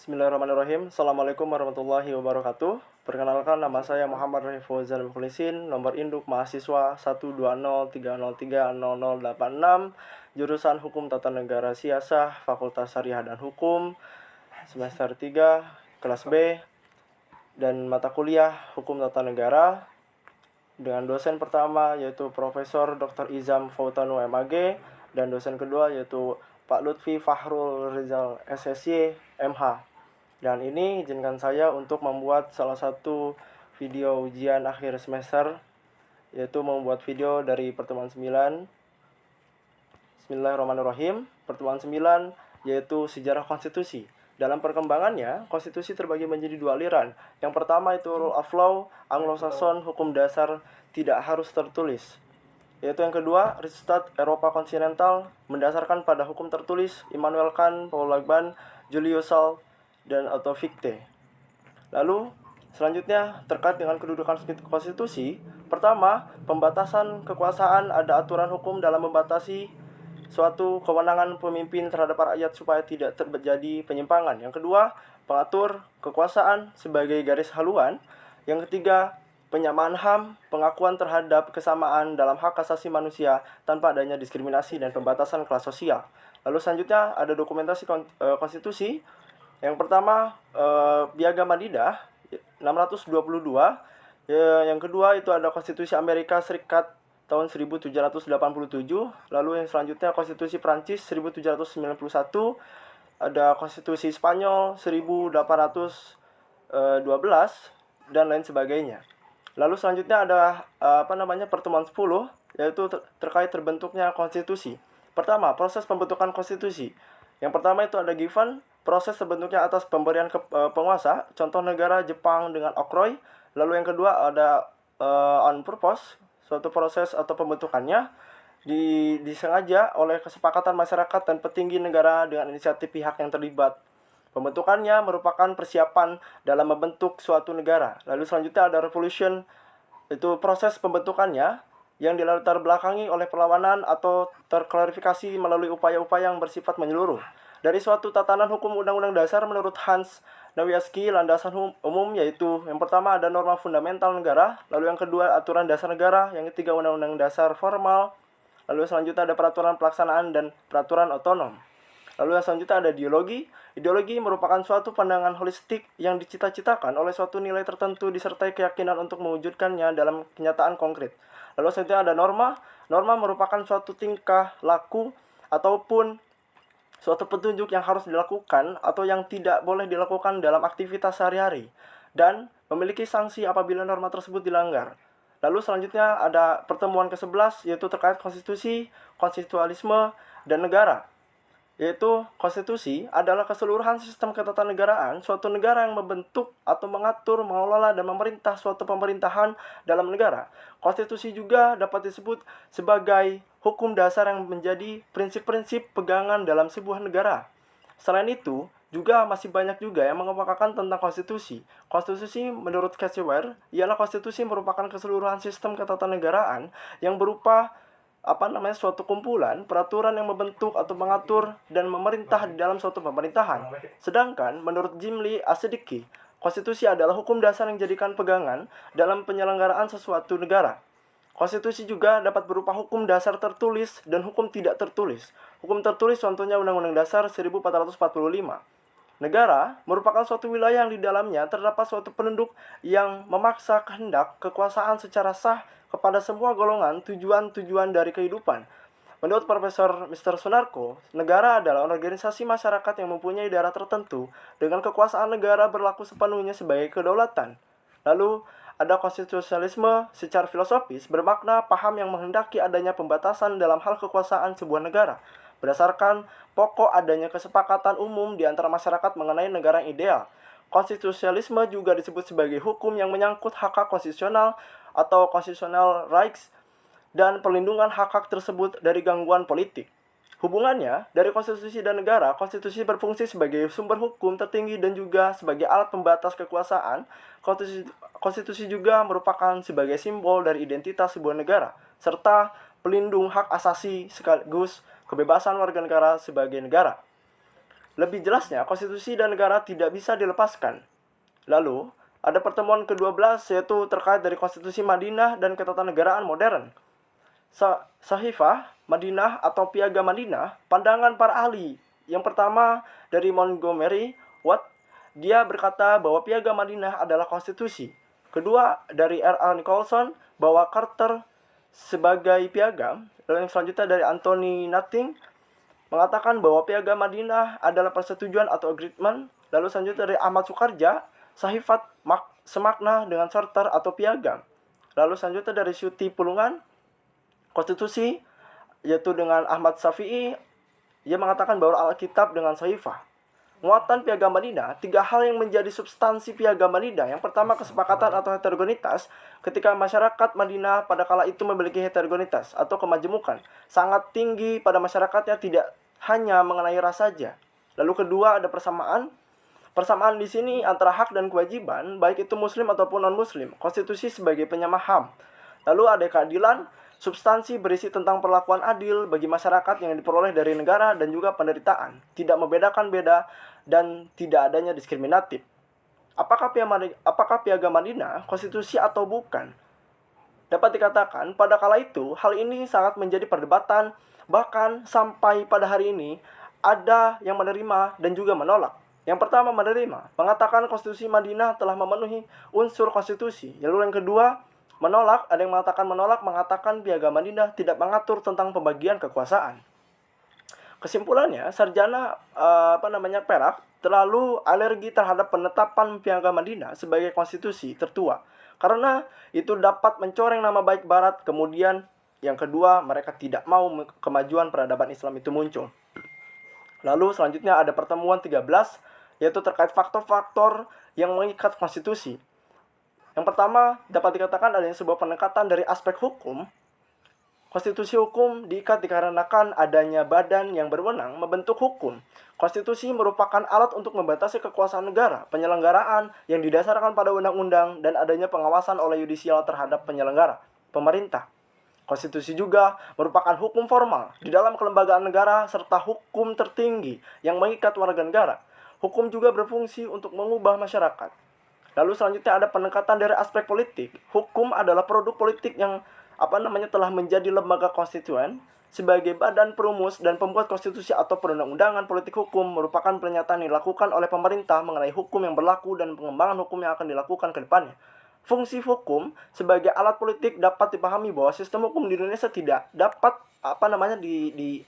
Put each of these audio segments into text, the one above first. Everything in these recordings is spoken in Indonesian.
Bismillahirrahmanirrahim. Assalamualaikum warahmatullahi wabarakatuh. Perkenalkan, nama saya Muhammad Rafi Fauzan Mukhlisin. Nomor induk mahasiswa 12030300086, jurusan Hukum Tata Negara Siasah, Fakultas Syariah dan Hukum, semester 3, kelas B, dan mata kuliah Hukum Tata Negara dengan dosen pertama yaitu Profesor Dr. Izam Fautanu MAG, dan dosen kedua yaitu Pak Lutfi Fahrul Rizal SSY MH. Dan ini izinkan saya untuk membuat salah satu video ujian akhir semester, yaitu membuat video dari pertemuan 9. Bismillahirrahmanirrahim. Pertemuan 9 yaitu sejarah konstitusi. Dalam perkembangannya, konstitusi terbagi menjadi dua aliran. Yang pertama itu rule of law, Anglo-Saxon, hukum dasar tidak harus tertulis. Yaitu yang kedua, Rechtsstaat Eropa Kontinental, mendasarkan pada hukum tertulis, Immanuel Kant, Paul Laban, Julius Sal, dan Otto Fichte. Lalu selanjutnya terkait dengan kedudukan konstitusi. Pertama, pembatasan kekuasaan, ada aturan hukum dalam membatasi suatu kewenangan pemimpin terhadap rakyat supaya tidak terjadi penyimpangan. Yang kedua, pengatur kekuasaan sebagai garis haluan. Yang ketiga, penyamaan HAM, pengakuan terhadap kesamaan dalam hak asasi manusia tanpa adanya diskriminasi dan pembatasan kelas sosial. Lalu selanjutnya ada dokumentasi konstitusi. Yang pertama, Piagam Madinah 622. Yang kedua itu ada Konstitusi Amerika Serikat tahun 1787. Lalu yang selanjutnya Konstitusi Prancis 1791. Ada Konstitusi Spanyol 1812 dan lain sebagainya. Lalu selanjutnya ada pertemuan 10, yaitu terkait terbentuknya konstitusi. Pertama, proses pembentukan konstitusi. Yang pertama itu ada given, proses terbentuknya atas pemberian penguasa, contoh negara Jepang dengan oktroi. Lalu yang kedua ada on purpose, suatu proses atau pembentukannya disengaja oleh kesepakatan masyarakat dan petinggi negara dengan inisiatif pihak yang terlibat. Pembentukannya merupakan persiapan dalam membentuk suatu negara. Lalu selanjutnya ada revolution, itu proses pembentukannya yang dilatar belakangi oleh perlawanan atau terklarifikasi melalui upaya-upaya yang bersifat menyeluruh. Dari suatu tatanan hukum undang-undang dasar menurut Hans Nawiaski, landasan umum yaitu yang pertama ada norma fundamental negara, lalu yang kedua aturan dasar negara, yang ketiga undang-undang dasar formal, lalu selanjutnya ada peraturan pelaksanaan dan peraturan otonom. Lalu yang selanjutnya ada ideologi. Ideologi merupakan suatu pandangan holistik yang dicita-citakan oleh suatu nilai tertentu disertai keyakinan untuk mewujudkannya dalam kenyataan konkret. Lalu selanjutnya ada norma. Norma merupakan suatu tingkah laku ataupun suatu petunjuk yang harus dilakukan atau yang tidak boleh dilakukan dalam aktivitas sehari-hari dan memiliki sanksi apabila norma tersebut dilanggar. Lalu selanjutnya ada pertemuan ke-11 yaitu terkait konstitusi, konstitualisme, dan negara. Yaitu konstitusi adalah keseluruhan sistem ketatanegaraan suatu negara yang membentuk atau mengatur, mengelola, dan memerintah suatu pemerintahan dalam negara. Konstitusi juga dapat disebut sebagai hukum dasar yang menjadi prinsip-prinsip pegangan dalam sebuah negara. Selain itu, juga masih banyak juga yang mengemukakan tentang konstitusi. Konstitusi menurut Caseware ialah konstitusi merupakan keseluruhan sistem ketatanegaraan yang berupa suatu kumpulan peraturan yang membentuk atau mengatur dan memerintah di dalam suatu pemerintahan. Sedangkan menurut Jim Lee Asediki, konstitusi adalah hukum dasar yang dijadikan pegangan dalam penyelenggaraan sesuatu negara. Konstitusi juga dapat berupa hukum dasar tertulis dan hukum tidak tertulis. Hukum tertulis contohnya Undang-Undang Dasar 1445. Negara merupakan suatu wilayah yang di dalamnya terdapat suatu penduduk yang memaksa kehendak kekuasaan secara sah kepada semua golongan tujuan-tujuan dari kehidupan. Menurut Profesor Mr. Sunarko, negara adalah organisasi masyarakat yang mempunyai daerah tertentu dengan kekuasaan negara berlaku sepenuhnya sebagai kedaulatan. Lalu, ada konstitusionalisme secara filosofis bermakna paham yang menghendaki adanya pembatasan dalam hal kekuasaan sebuah negara berdasarkan pokok adanya kesepakatan umum di antara masyarakat mengenai negara yang ideal. Konstitusionalisme juga disebut sebagai hukum yang menyangkut hak-hak konstitusional atau constitutional rights dan perlindungan hak-hak tersebut dari gangguan politik. Hubungannya, dari konstitusi dan negara, konstitusi berfungsi sebagai sumber hukum tertinggi dan juga sebagai alat pembatas kekuasaan. Konstitusi juga merupakan sebagai simbol dari identitas sebuah negara, serta pelindung hak asasi sekaligus kebebasan warga negara sebagai negara. Lebih jelasnya, konstitusi dan negara tidak bisa dilepaskan. Lalu, ada pertemuan ke-12 yaitu terkait dari konstitusi Madinah dan ketatanegaraan modern. Sahifah Madinah atau Piagam Madinah, pandangan para ahli. Yang pertama dari Montgomery Watt, dia berkata bahwa Piagam Madinah adalah konstitusi. Kedua dari R.R. Nicholson bahwa Carter sebagai piagam. Lalu yang selanjutnya dari Anthony Nothing mengatakan bahwa Piagam Madinah adalah persetujuan atau agreement. Lalu selanjutnya dari Ahmad Sukarja, Sahifat semakna dengan charter atau piagam. Lalu selanjutnya dari Syuti Pulungan, konstitusi, yaitu dengan Ahmad Syafi'i, ia mengatakan bahwa Alkitab dengan Sahifah. Muatan Piagam Madinah, 3 hal yang menjadi substansi Piagam Madinah. Yang pertama, kesepakatan atau heterogenitas. Ketika masyarakat Madinah pada kala itu memiliki heterogenitas atau kemajemukan sangat tinggi pada masyarakatnya, tidak hanya mengenai ras saja. Lalu kedua, ada persamaan. Persamaan di sini antara hak dan kewajiban, baik itu muslim ataupun non-muslim. Konstitusi sebagai penyama HAM. Lalu ada keadilan, substansi berisi tentang perlakuan adil bagi masyarakat yang diperoleh dari negara dan juga penderitaan, tidak membedakan beda dan tidak adanya diskriminatif. Apakah Piagam Madinah konstitusi atau bukan? Dapat dikatakan pada kala itu hal ini sangat menjadi perdebatan, bahkan sampai pada hari ini ada yang menerima dan juga menolak. Yang pertama menerima, mengatakan konstitusi Madinah telah memenuhi unsur konstitusi. Lalu yang kedua menolak, ada yang mengatakan Piagam Madinah tidak mengatur tentang pembagian kekuasaan. Kesimpulannya, sarjana Perak terlalu alergi terhadap penetapan Piagam Madinah sebagai konstitusi tertua karena itu dapat mencoreng nama baik Barat. Kemudian yang kedua, mereka tidak mau kemajuan peradaban Islam itu muncul. Lalu selanjutnya ada pertemuan 13 yaitu terkait faktor-faktor yang mengikat konstitusi. Yang pertama, dapat dikatakan adanya sebuah pendekatan dari aspek hukum. Konstitusi hukum diikat dikarenakan adanya badan yang berwenang membentuk hukum. Konstitusi merupakan alat untuk membatasi kekuasaan negara, penyelenggaraan yang didasarkan pada undang-undang, dan adanya pengawasan oleh yudisial terhadap penyelenggara, pemerintah. Konstitusi juga merupakan hukum formal di dalam kelembagaan negara serta hukum tertinggi yang mengikat warga negara. Hukum juga berfungsi untuk mengubah masyarakat. Lalu selanjutnya ada pendekatan dari aspek politik. Hukum adalah produk politik yang telah menjadi lembaga konstituen sebagai badan perumus dan pembuat konstitusi atau perundang-undangan. Politik hukum merupakan pernyataan yang dilakukan oleh pemerintah mengenai hukum yang berlaku dan pengembangan hukum yang akan dilakukan ke depannya. Fungsi hukum sebagai alat politik dapat dipahami bahwa sistem hukum di Indonesia tidak dapat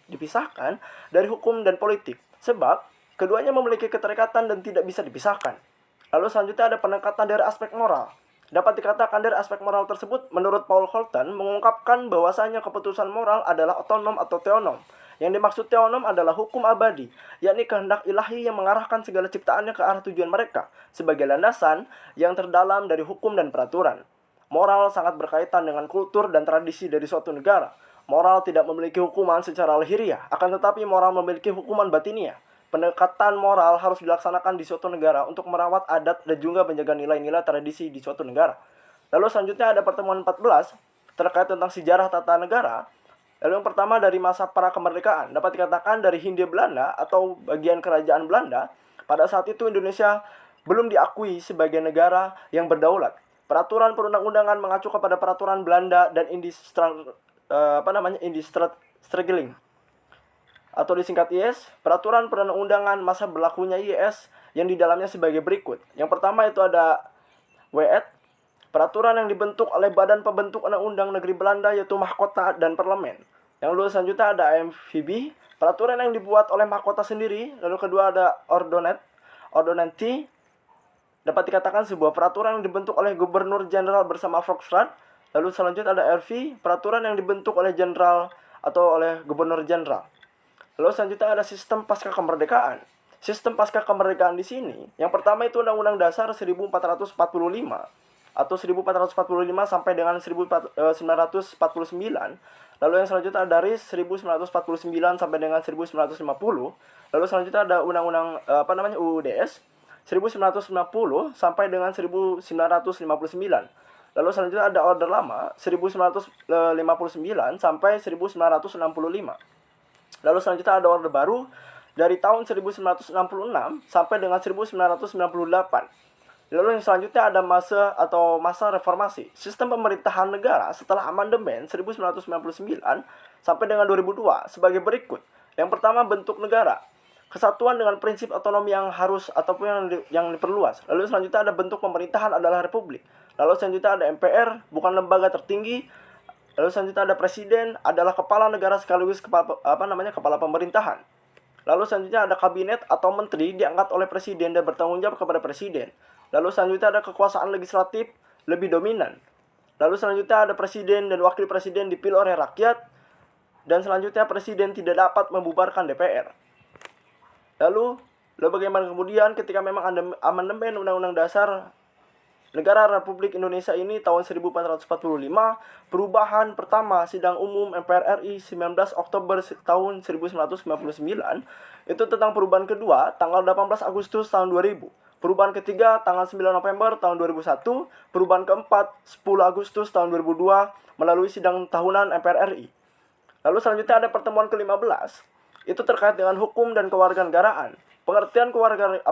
dipisahkan dari hukum dan politik, sebab keduanya memiliki keterikatan dan tidak bisa dipisahkan. Lalu selanjutnya ada pendekatan dari aspek moral. Dapat dikatakan dari aspek moral tersebut, menurut Paul Holton, mengungkapkan bahwasanya keputusan moral adalah otonom atau teonom. Yang dimaksud teonom adalah hukum abadi, yakni kehendak ilahi yang mengarahkan segala ciptaannya ke arah tujuan mereka, sebagai landasan yang terdalam dari hukum dan peraturan. Moral sangat berkaitan dengan kultur dan tradisi dari suatu negara. Moral tidak memiliki hukuman secara lahiriah, akan tetapi moral memiliki hukuman batiniah. Pendekatan moral harus dilaksanakan di suatu negara untuk merawat adat dan juga menjaga nilai-nilai tradisi di suatu negara. Lalu selanjutnya ada pertemuan 14 terkait tentang sejarah tata negara. Lalu yang pertama dari masa pra kemerdekaan. Dapat dikatakan dari Hindia Belanda atau bagian kerajaan Belanda. Pada saat itu Indonesia belum diakui sebagai negara yang berdaulat. Peraturan perundang-undangan mengacu kepada peraturan Belanda dan Indistrateling atau disingkat IS, peraturan perundang-undangan masa berlakunya IS yang di dalamnya sebagai berikut. Yang pertama itu ada WET, peraturan yang dibentuk oleh Badan Pembentuk Undang-Undang Negeri Belanda yaitu Mahkota dan Parlemen. Yang lalu selanjutnya ada AMVB, peraturan yang dibuat oleh mahkota sendiri. Lalu kedua ada Ordonanti, dapat dikatakan sebuah peraturan yang dibentuk oleh Gubernur Jenderal bersama Volksraad. Lalu selanjutnya ada RV, peraturan yang dibentuk oleh Jenderal atau oleh Gubernur Jenderal. Lalu selanjutnya ada sistem pasca kemerdekaan. Sistem pasca kemerdekaan di sini, yang pertama itu Undang-Undang Dasar 1445 atau 1445 sampai dengan 1949. Lalu yang selanjutnya ada dari 1949 sampai dengan 1950. Lalu selanjutnya ada Undang-Undang UUDS 1950 sampai dengan 1959. Lalu selanjutnya ada Order Lama 1959 sampai 1965. Lalu selanjutnya ada Orde Baru dari tahun 1966 sampai dengan 1998. Lalu yang selanjutnya ada masa reformasi. Sistem pemerintahan negara setelah amandemen 1999 sampai dengan 2002 sebagai berikut. Yang pertama, bentuk negara. Kesatuan dengan prinsip otonomi yang harus ataupun yang diperluas. Lalu selanjutnya ada bentuk pemerintahan adalah republik. Lalu selanjutnya ada MPR, bukan lembaga tertinggi. Lalu selanjutnya ada presiden, adalah kepala negara sekaligus kepala pemerintahan. Lalu selanjutnya ada kabinet atau menteri diangkat oleh presiden dan bertanggung jawab kepada presiden. Lalu selanjutnya ada kekuasaan legislatif lebih dominan. Lalu selanjutnya ada presiden dan wakil presiden dipilih oleh rakyat. Dan selanjutnya presiden tidak dapat membubarkan DPR. Lalu bagaimana kemudian ketika memang ada amandemen Undang-Undang Dasar Negara Republik Indonesia ini tahun 1445, perubahan pertama sidang umum MPR RI 19 Oktober tahun 1999, itu tentang perubahan kedua tanggal 18 Agustus tahun 2000. Perubahan ketiga tanggal 9 November tahun 2001, perubahan keempat 10 Agustus tahun 2002 melalui sidang tahunan MPR RI. Lalu selanjutnya ada pertemuan ke-15, itu terkait dengan hukum dan kewarganegaraan. Pengertian warga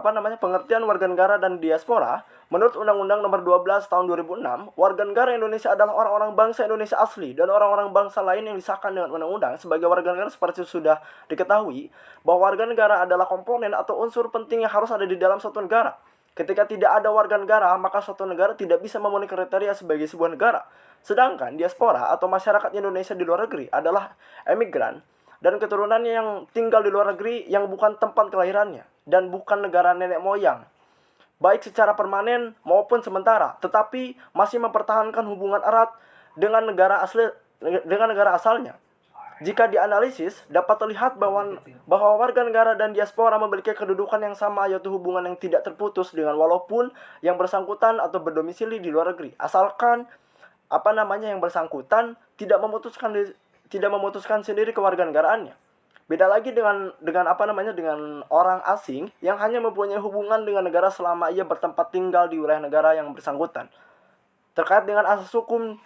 negara dan diaspora. Menurut Undang-Undang Nomor 12 Tahun 2006, warga negara Indonesia adalah orang-orang bangsa Indonesia asli dan orang-orang bangsa lain yang disahkan dengan undang-undang sebagai warga negara. Seperti sudah diketahui bahwa warga negara adalah komponen atau unsur penting yang harus ada di dalam suatu negara. Ketika tidak ada warga negara, maka suatu negara tidak bisa memenuhi kriteria sebagai sebuah negara. Sedangkan diaspora atau masyarakat Indonesia di luar negeri adalah emigran dan keturunannya yang tinggal di luar negeri yang bukan tempat kelahirannya dan bukan negara nenek moyang, baik secara permanen maupun sementara, tetapi masih mempertahankan hubungan erat dengan negara asalnya. Jika dianalisis, dapat terlihat bahwa warga negara dan diaspora memiliki kedudukan yang sama, yaitu hubungan yang tidak terputus dengan walaupun yang bersangkutan atau berdomisili di luar negeri, asalkan yang bersangkutan tidak memutuskan sendiri kewarganegaraannya. Beda lagi dengan orang asing yang hanya mempunyai hubungan dengan negara selama ia bertempat tinggal di wilayah negara yang bersangkutan. Terkait dengan asas hukum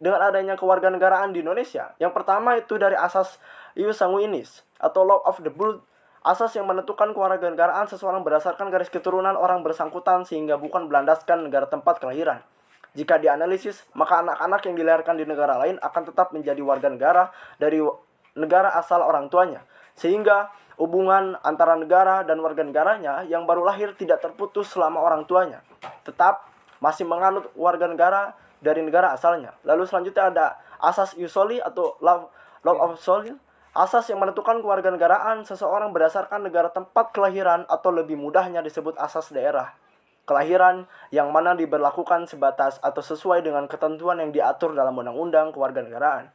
dengan adanya kewarganegaraan di Indonesia, yang pertama itu dari asas ius sanguinis atau law of the blood, asas yang menentukan kewarganegaraan seseorang berdasarkan garis keturunan orang bersangkutan sehingga bukan berlandaskan negara tempat kelahiran. Jika dianalisis, maka anak-anak yang dilahirkan di negara lain akan tetap menjadi warga negara dari negara asal orang tuanya. Sehingga hubungan antara negara dan warga negaranya yang baru lahir tidak terputus selama orang tuanya tetap masih menganut warga negara dari negara asalnya. Lalu selanjutnya ada asas ius soli atau law of soli, asas yang menentukan kewarganegaraan seseorang berdasarkan negara tempat kelahiran atau lebih mudahnya disebut asas daerah kelahiran yang mana diberlakukan sebatas atau sesuai dengan ketentuan yang diatur dalam Undang-Undang Kewarganegaraan.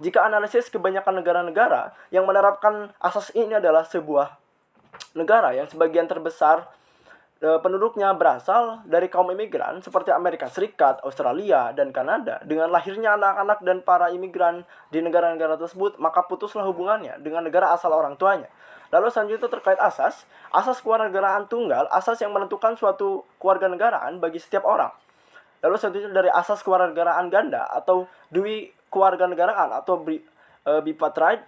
Jika analisis kebanyakan negara-negara yang menerapkan asas ini adalah sebuah negara yang sebagian terbesar penduduknya berasal dari kaum imigran seperti Amerika Serikat, Australia, dan Kanada. Dengan lahirnya anak-anak dan para imigran di negara-negara tersebut, maka putuslah hubungannya dengan negara asal orang tuanya. Lalu selanjutnya terkait asas kewarganegaraan tunggal, asas yang menentukan suatu kewarganegaraan bagi setiap orang. Lalu selanjutnya dari asas kewarganegaraan ganda atau dwi kewarganegaraan atau bipartite,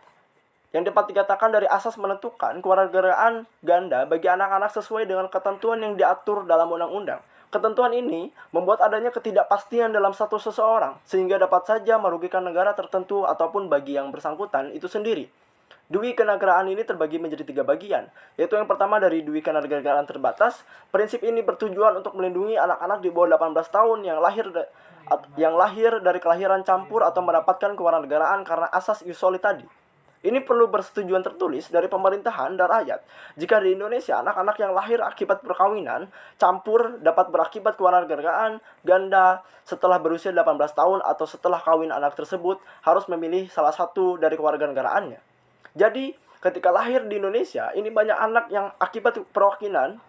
yang dapat dikatakan dari asas menentukan kewarganegaraan ganda bagi anak-anak sesuai dengan ketentuan yang diatur dalam undang-undang. Ketentuan ini membuat adanya ketidakpastian dalam status seseorang, sehingga dapat saja merugikan negara tertentu ataupun bagi yang bersangkutan itu sendiri. Dwi kenegaraan ini terbagi menjadi 3 bagian, yaitu yang pertama dari dwi kenegaraan terbatas. Prinsip ini bertujuan untuk melindungi anak-anak di bawah 18 tahun yang lahir dari kelahiran campur atau mendapatkan kewarganegaraan karena asas ius soli tadi. Ini perlu persetujuan tertulis dari pemerintahan dan rakyat. Jika di Indonesia anak-anak yang lahir akibat perkawinan campur dapat berakibat kewarganegaraan ganda setelah berusia 18 tahun atau setelah kawin anak tersebut harus memilih salah satu dari kewarganegaraannya. Jadi, ketika lahir di Indonesia, ini banyak anak yang akibat perkawinan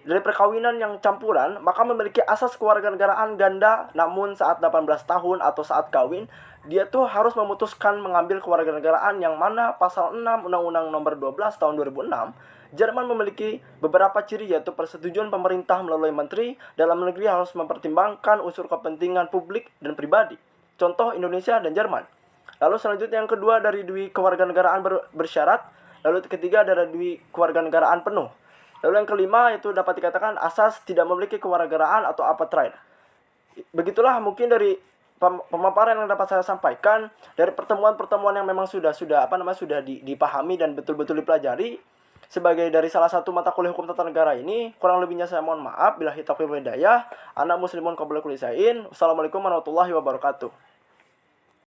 dari perkawinan yang campuran, maka memiliki asas kewarganegaraan ganda, namun saat 18 tahun atau saat kawin, dia tuh harus memutuskan mengambil kewarganegaraan yang mana pasal 6 Undang-Undang Nomor 12 Tahun 2006, Jerman memiliki beberapa ciri yaitu persetujuan pemerintah melalui menteri dalam negeri harus mempertimbangkan unsur kepentingan publik dan pribadi. Contoh Indonesia dan Jerman. Lalu selanjutnya yang kedua dari dwi kewarganegaraan bersyarat, Lalu ketiga ada kewarganegaraan penuh. Lalu yang kelima itu dapat dikatakan asas tidak memiliki kewarganegaraan atau apartheid. Begitulah mungkin dari pemaparan yang dapat saya sampaikan dari pertemuan-pertemuan yang memang sudah dipahami dan betul-betul dipelajari sebagai dari salah satu mata kuliah hukum tata negara ini. Kurang lebihnya saya mohon maaf. Billahi taufiq wal hidayah. Ana muslimun qabla kulli syai'in. Wassalamualaikum warahmatullahi wabarakatuh.